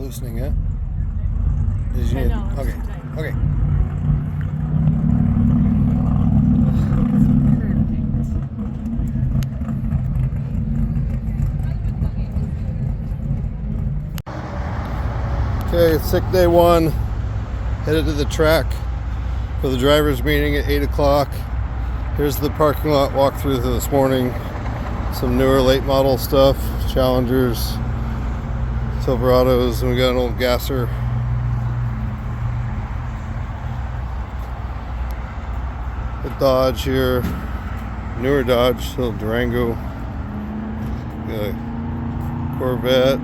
loosening yet? Did you need? No, okay. Okay. Okay, it's sick day one. Headed to the track for the drivers' meeting at 8 o'clock. Here's the parking lot walkthrough this morning. Some newer late model stuff, Challengers, Silverados, and we got an old gasser. The Dodge here, newer Dodge, little Durango, got a Corvette,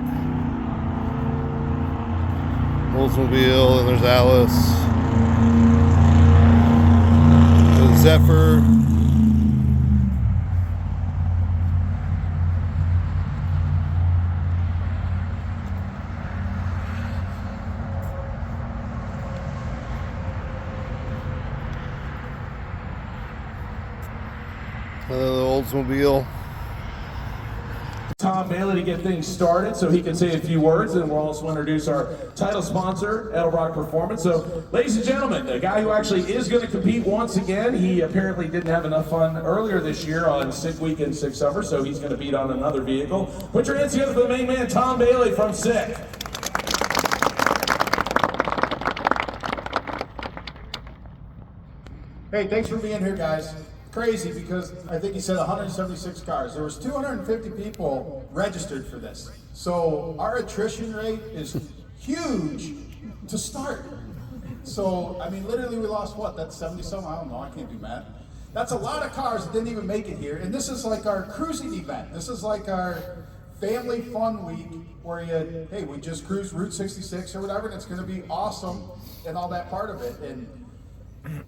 Oldsmobile, and there's Alice, the Zephyr, another Oldsmobile. Tom Bailey to get things started so he can say a few words, and we'll also introduce our title sponsor, Edelbrock Performance. So, ladies and gentlemen, the guy who actually is going to compete once again, he apparently didn't have enough fun earlier this year on Sick Week and Sick Summer, so he's going to beat on another vehicle. Put your hands together for the main man, Tom Bailey from Sick. Hey, thanks for being here, guys. Crazy, because I think he said 176 cars. There was 250 people registered for this. So our attrition rate is huge to start. So, I mean, literally we lost what? That's 70 some? I don't know, I can't do math. That's a lot of cars that didn't even make it here. And this is like our cruising event. This is like our family fun week where you, hey, we just cruised Route 66 or whatever, and it's gonna be awesome and all that part of it.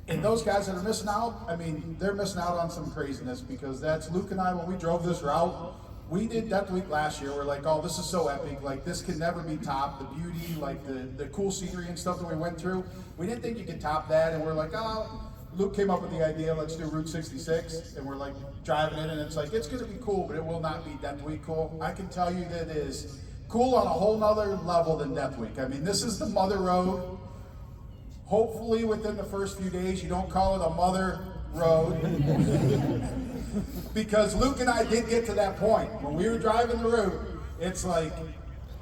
And those guys that are missing out, I mean, they're missing out on some craziness, because that's Luke and I, when we drove this route, we did Death Week last year. We're like, oh, this is so epic. Like, this can never be topped. The beauty, like the cool scenery and stuff that we went through, we didn't think you could top that. And we're like, oh, Luke came up with the idea, let's do Route 66. And we're like driving in, and it's like, it's gonna be cool, but it will not be Death Week cool. I can tell you that it is cool on a whole nother level than Death Week. I mean, this is the mother road. Hopefully within the first few days you don't call it a mother road. Because Luke and I did get to that point. When we were driving the route, it's like,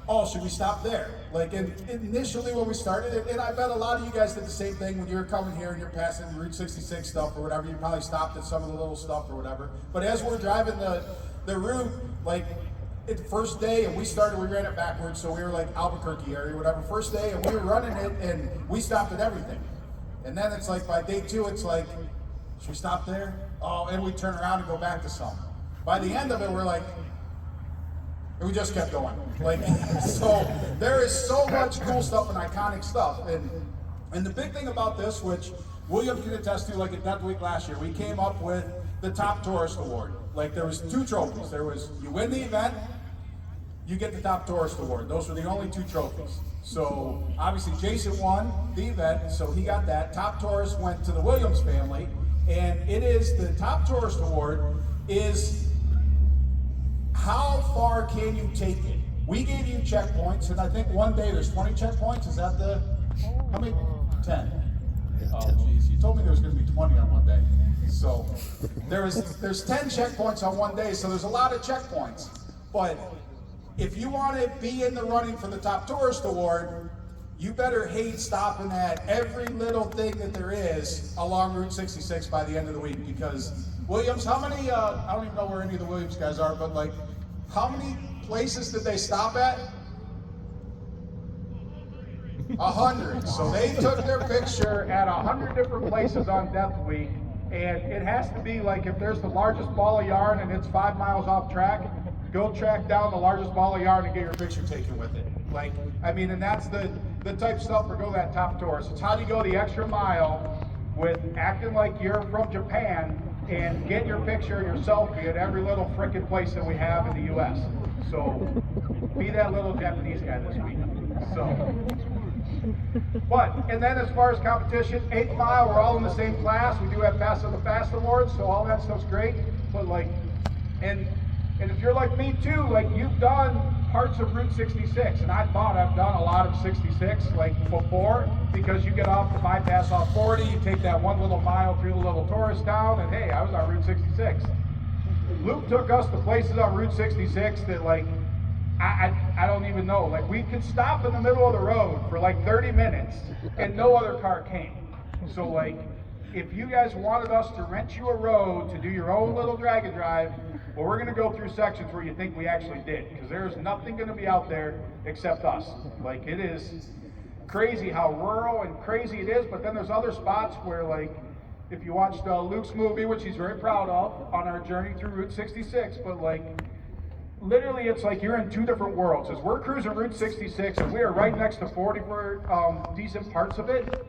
oh, should we stop there? Like initially when we started it, and I bet a lot of you guys did the same thing when you were coming here and you're passing Route 66 stuff or whatever, you probably stopped at some of the little stuff or whatever. But as we're driving the route, like, the first day, and we ran it backwards, so we were like Albuquerque area, whatever. First day, and we were running it, and we stopped at everything. And then it's like by day two, it's like, should we stop there? Oh, and we turn around and go back to some. By the end of it, we're like, and we just kept going. Like, so there is so much cool stuff and iconic stuff. And the big thing about this, which William can attest to, like at Death Week last year, we came up with the Top Tourist Award. Like, there was 2 trophies. There was, you win the event, you get the Top Tourist Award. Those were the only 2 trophies. So obviously Jason won the event, so he got that. Top Tourist went to the Williams family, and it is the Top Tourist Award is how far can you take it? We gave you checkpoints, and I think one day there's 20 checkpoints. Is that the, how many? 10. Oh geez, you told me there was gonna be 20 on one day. So there's 10 checkpoints on one day, so there's a lot of checkpoints. But if you want to be in the running for the Top Tourist Award, you better hate stopping at every little thing that there is along Route 66 by the end of the week. Because Williams, how many, I don't even know where any of the Williams guys are, but like, how many places did they stop at? 100. So they took their picture at 100 different places on Death Week. And it has to be like, if there's the largest ball of yarn and it's 5 miles off track, go track down the largest ball of yarn and get your picture taken with it. Like, I mean, and that's the type of stuff for Go That Top Tourist. It's how do you go the extra mile with acting like you're from Japan and get your picture, your selfie at every little frickin' place that we have in the U.S. So, be that little Japanese guy this week. So. But, and then as far as competition, 8 mile, we're all in the same class. We do have Fast on the Fast Awards, so all that stuff's great. But like, and And if you're like me too, like you've done parts of Route 66, and I thought I've done a lot of 66 like before, because you get off the bypass off 40, you take that one little mile through the little tourist town, and hey, I was on Route 66. Luke took us to places on Route 66 that like, I don't even know. Like we could stop in the middle of the road for like 30 minutes and no other car came. So like, if you guys wanted us to rent you a road to do your own little drag and drive, well, we're gonna go through sections where you think we actually did, because there's nothing gonna be out there except us. Like it is crazy how rural and crazy it is, but then there's other spots where like, if you watched Luke's movie, which he's very proud of, on our journey through Route 66, but like, literally it's like you're in two different worlds. As we're cruising Route 66 and we are right next to 40 for decent parts of it,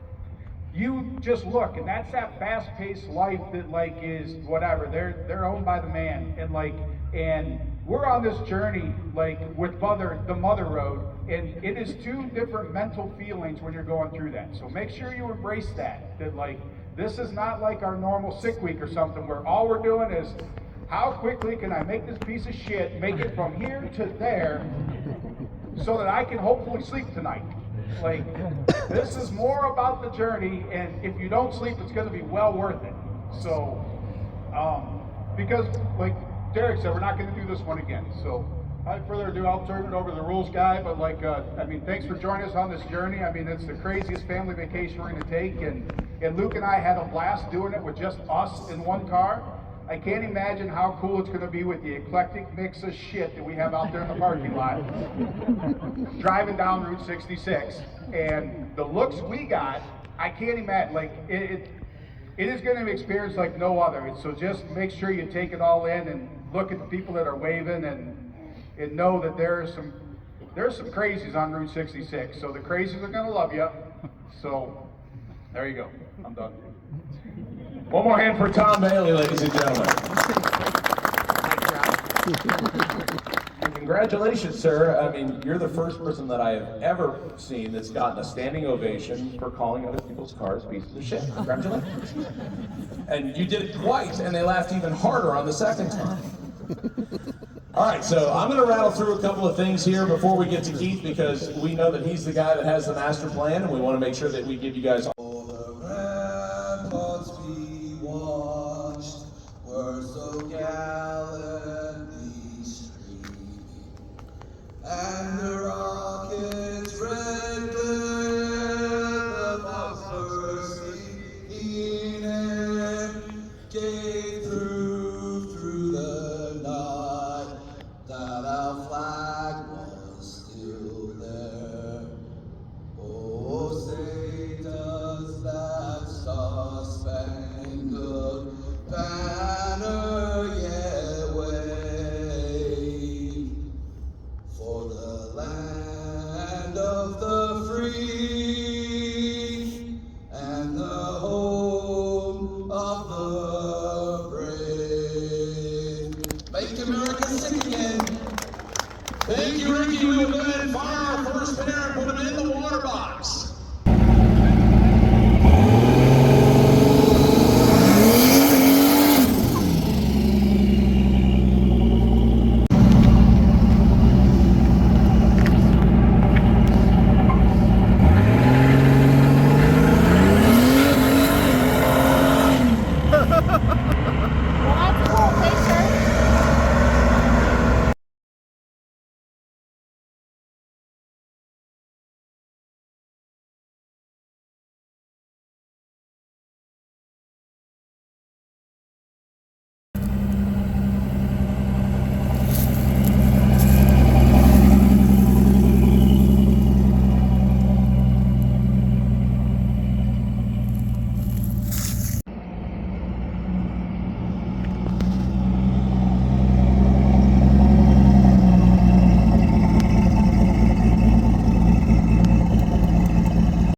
you just look, and that's that fast-paced life that like is whatever. They're owned by the man, and like, and we're on this journey like with the mother road, and it is two different mental feelings when you're going through that. So make sure you embrace that. That like this is not like our normal sick week or something where all we're doing is how quickly can I make this piece of shit make it from here to there so that I can hopefully sleep tonight. Like, this is more about the journey, and if you don't sleep, it's going to be well worth it. So, because, like Derek said, we're not going to do this one again. So, without further ado, I'll turn it over to the rules guy. But, like, I mean, thanks for joining us on this journey. I mean, it's the craziest family vacation we're going to take, and Luke and I had a blast doing it with just us in one car. I can't imagine how cool it's going to be with the eclectic mix of shit that we have out there in the parking lot, driving down Route 66, and the looks we got, I can't imagine, like, it is going to be an experience like no other. So just make sure you take it all in and look at the people that are waving and know that there's some crazies on Route 66. So the crazies are going to love you. So there you go. I'm done. One more hand for Tom Bailey, ladies and gentlemen. And congratulations, sir. I mean, you're the first person that I have ever seen that's gotten a standing ovation for calling other people's cars pieces of shit. Congratulations. And you did it twice, and they laughed even harder on the second time. All right, so I'm going to rattle through a couple of things here before we get to Keith, because we know that he's the guy that has the master plan, and we want to make sure that we give you guys all the ramparts we watched were so gallantly streaming, and the rockets red glare, the Foxrod in air gave through the night that our flag was still there. Oh, say does that star-spangled banner yet wave for the land of the free and the home of the brave. Make America sick again. Thank you, Ricky. We'll go ahead and fire our first pair and put them in the water box.